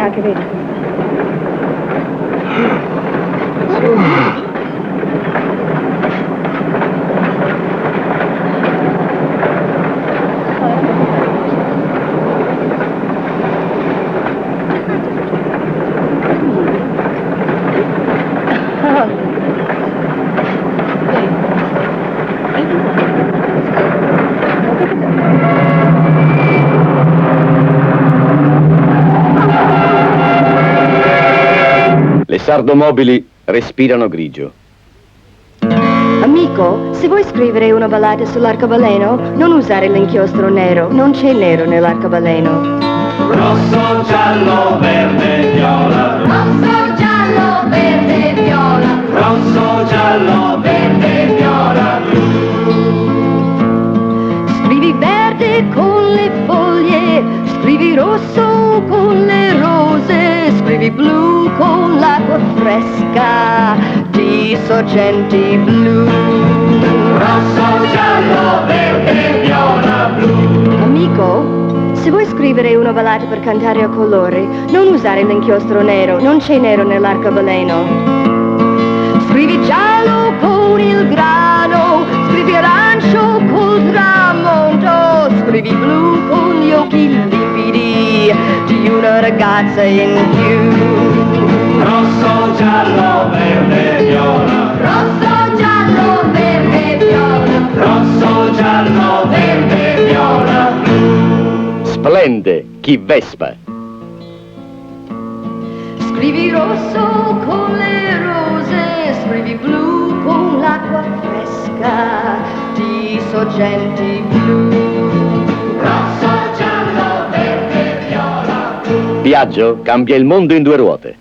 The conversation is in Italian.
che vedi. Le sardomobili respirano grigio. Amico, se vuoi scrivere una ballata sull'arcobaleno, non usare l'inchiostro nero. Non c'è nero nell'arcobaleno. Rosso, giallo, verde, viola. Rosso, giallo, verde, viola. Rosso, giallo, verde, viola, blu. Scrivi verde con le foglie, scrivi rosso con le rose, scrivi blu con l'acqua fresca di sorgenti blu. Rosso, giallo, verde, viola, blu. Amico, se vuoi scrivere una ballata per cantare a colori, non usare l'inchiostro nero, non c'è nero nell'arcobaleno. Scrivi giallo con il grano, scrivi arancio col tramonto, scrivi blu con gli occhi limpidi di una ragazza in più. Rosso, giallo, verde, viola. Rosso, giallo, verde, viola. Rosso, giallo, verde, viola, blu. Splende chi vespa. Scrivi rosso con le rose, scrivi blu con l'acqua fresca di sorgenti blu. Rosso, giallo, verde, viola, blu. Piaggio cambia il mondo in due ruote.